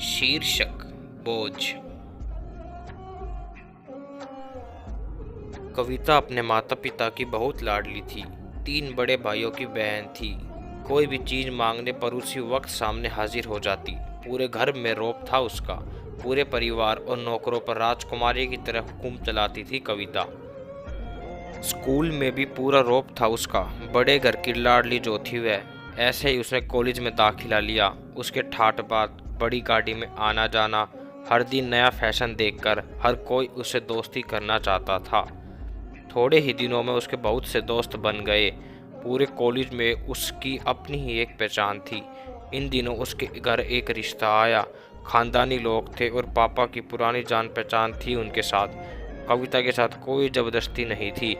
शीर्षक बोझ। कविता अपने माता पिता की बहुत लाडली थी। 3 बड़े भाइयों की बहन थी। कोई भी चीज मांगने पर उसी वक्त सामने हाजिर हो जाती। पूरे घर में रौब था उसका। पूरे परिवार और नौकरों पर राजकुमारी की तरह हुक्म चलाती थी कविता। स्कूल में भी पूरा रौब था उसका। बड़े घर की लाडली जो थी वह। ऐसे ही उसने कॉलेज में दाखिला लिया। उसके ठाट बात, बड़ी गाड़ी में आना जाना, हर दिन नया फैशन देखकर हर कोई उससे दोस्ती करना चाहता था। थोड़े ही दिनों में उसके बहुत से दोस्त बन गए। पूरे कॉलेज में उसकी अपनी ही एक पहचान थी। इन दिनों उसके घर एक रिश्ता आया। खानदानी लोग थे और पापा की पुरानी जान पहचान थी उनके साथ। कविता के साथ कोई ज़बरदस्ती नहीं थी,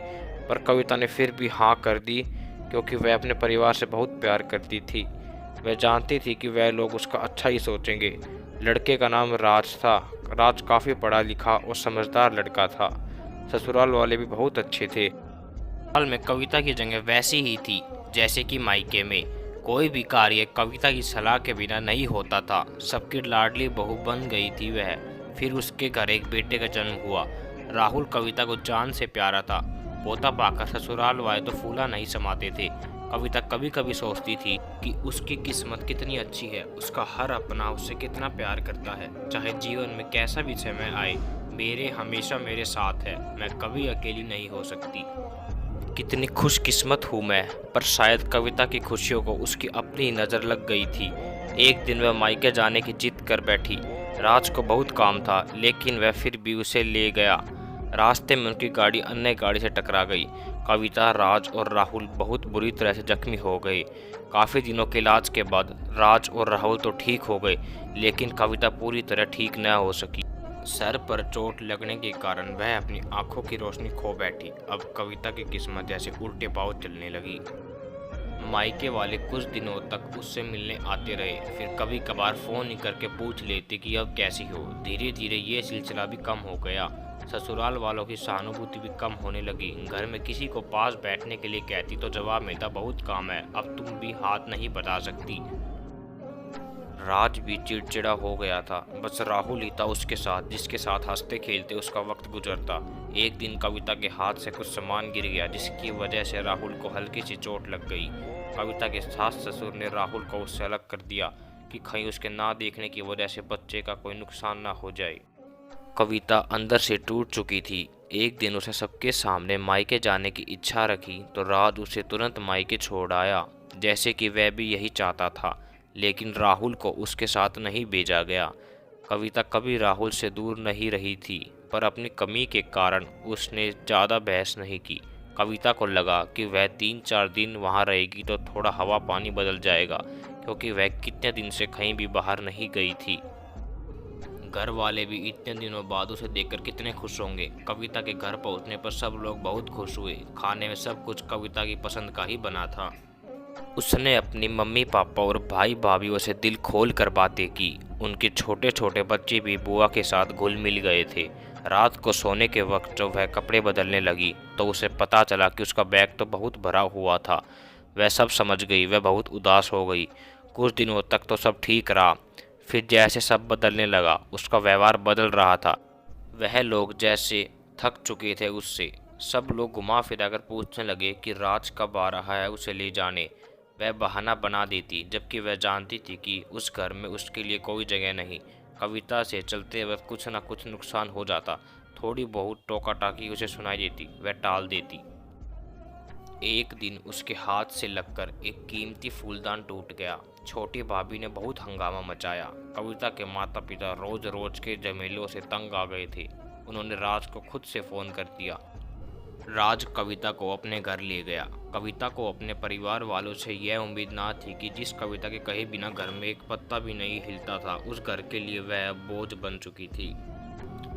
पर कविता ने फिर भी हाँ कर दी, क्योंकि वह अपने परिवार से बहुत प्यार करती थी। वह जानती थी कि वह लोग उसका अच्छा ही सोचेंगे। लड़के का नाम राज था। राज काफ़ी पढ़ा लिखा और समझदार लड़का था। ससुराल वाले भी बहुत अच्छे थे। हाल में कविता की जगह वैसी ही थी जैसे कि मायके में। कोई भी कार्य कविता की सलाह के बिना नहीं होता था। सबकी लाडली बहू बन गई थी वह। फिर उसके घर एक बेटे का जन्म हुआ। राहुल कविता को जान से प्यारा था। पोता पाकर ससुराल वाले तो फूला नहीं समाते थे। कविता कभी कभी सोचती थी कि उसकी किस्मत कितनी अच्छी है। उसका हर अपना उससे कितना प्यार करता है। चाहे जीवन में कैसा भी समय आए, मेरे हमेशा मेरे साथ है। मैं कभी अकेली नहीं हो सकती। कितनी खुशकिस्मत हूँ मैं। पर शायद कविता की खुशियों को उसकी अपनी ही नज़र लग गई थी। एक दिन वह मायके जाने की जिद कर बैठी। राज को बहुत काम था, लेकिन वह फिर भी उसे ले गया। रास्ते में उनकी गाड़ी अन्य गाड़ी से टकरा गई। कविता, राज और राहुल बहुत बुरी तरह से जख्मी हो गए। काफ़ी दिनों के इलाज के बाद राज और राहुल तो ठीक हो गए, लेकिन कविता पूरी तरह ठीक न हो सकी। सर पर चोट लगने के कारण वह अपनी आंखों की रोशनी खो बैठी। अब कविता की किस्मत जैसे उल्टे पांव चलने लगी। मायके वाले कुछ दिनों तक उससे मिलने आते रहे, फिर कभी कभार फ़ोन ही करके पूछ लेते कि अब कैसी हो। धीरे धीरे ये सिलसिला भी कम हो गया। ससुराल वालों की सहानुभूति भी कम होने लगी। घर में किसी को पास बैठने के लिए कहती तो जवाब मिलता, बहुत काम है, अब तुम भी हाथ नहीं बता सकती। राज भी चिड़चिड़ा हो गया था। बस राहुल ही था उसके साथ, जिसके साथ हंसते खेलते उसका वक्त गुजरता। एक दिन कविता के हाथ से कुछ सामान गिर गया, जिसकी वजह से राहुल को हल्की सी चोट लग गई। कविता के सास ससुर ने राहुल को उससे अलग कर दिया कि कहीं उसके ना देखने की वजह से बच्चे का कोई नुकसान ना हो जाए। कविता अंदर से टूट चुकी थी। एक दिन उसे सबके सामने मायके जाने की इच्छा रखी तो राज उसे तुरंत मायके छोड़ आया, जैसे कि वह भी यही चाहता था। लेकिन राहुल को उसके साथ नहीं भेजा गया। कविता कभी राहुल से दूर नहीं रही थी, पर अपनी कमी के कारण उसने ज़्यादा बहस नहीं की। कविता को लगा कि वह 3-4 दिन वहाँ रहेगी तो थोड़ा हवा पानी बदल जाएगा, क्योंकि वह कितने दिन से कहीं भी बाहर नहीं गई थी। घर वाले भी इतने दिनों बाद उसे देखकर कितने खुश होंगे। कविता के घर पहुंचने पर सब लोग बहुत खुश हुए। खाने में सब कुछ कविता की पसंद का ही बना था। उसने अपनी मम्मी पापा और भाई भाभीयों से दिल खोल कर बातें की। उनके छोटे छोटे बच्चे भी बुआ के साथ घुल मिल गए थे। रात को सोने के वक्त जब वह कपड़े बदलने लगी तो उसे पता चला कि उसका बैग तो बहुत भरा हुआ था। वह सब समझ गई। वह बहुत उदास हो गई। कुछ दिनों तक तो सब ठीक रहा, फिर जैसे सब बदलने लगा, उसका व्यवहार बदल रहा था। वह लोग जैसे थक चुके थे उससे। सब लोग घुमा फिरा कर पूछने लगे कि राज कब आ रहा है उसे ले जाने। वह बहाना बना देती, जबकि वह जानती थी कि उस घर में उसके लिए कोई जगह नहीं। कविता से चलते वक्त कुछ न कुछ नुकसान हो जाता। थोड़ी बहुत टोका टाकी उसे सुनाई देती, वह टाल देती। एक दिन उसके हाथ से लगकर एक कीमती फूलदान टूट गया। छोटी भाभी ने बहुत हंगामा मचाया। कविता के माता पिता रोज रोज के झमेलों से तंग आ गए थे। उन्होंने राज को खुद से फ़ोन कर दिया। राज कविता को अपने घर ले गया। कविता को अपने परिवार वालों से यह उम्मीद ना थी कि जिस कविता के कहे बिना घर में एक पत्ता भी नहीं हिलता था, उस घर के लिए वह अब बोझ बन चुकी थी।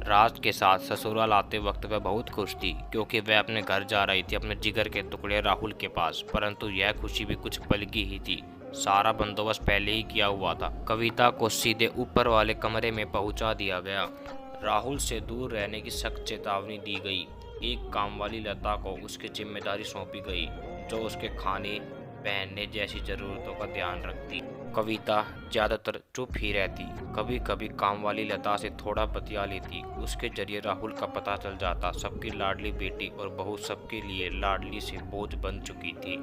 राज के साथ ससुराल आते वक्त वह बहुत खुश थी, क्योंकि वह अपने घर जा रही थी, अपने जिगर के टुकड़े राहुल के पास। परंतु यह खुशी भी कुछ पल की ही थी। सारा बंदोबस्त पहले ही किया हुआ था। कविता को सीधे ऊपर वाले कमरे में पहुंचा दिया गया। राहुल से दूर रहने की सख्त चेतावनी दी गई। एक काम वाली लता को उसकी जिम्मेदारी सौंपी गई, जो उसके खाने पहनने जैसी ज़रूरतों का ध्यान रखती। कविता ज्यादातर चुप ही रहती, कभी कभी काम वाली लता से थोड़ा बतिया लेती। उसके जरिए राहुल का पता चल जाता। सबकी लाडली बेटी और बहू सबके लिए लाडली से बोझ बन चुकी थी।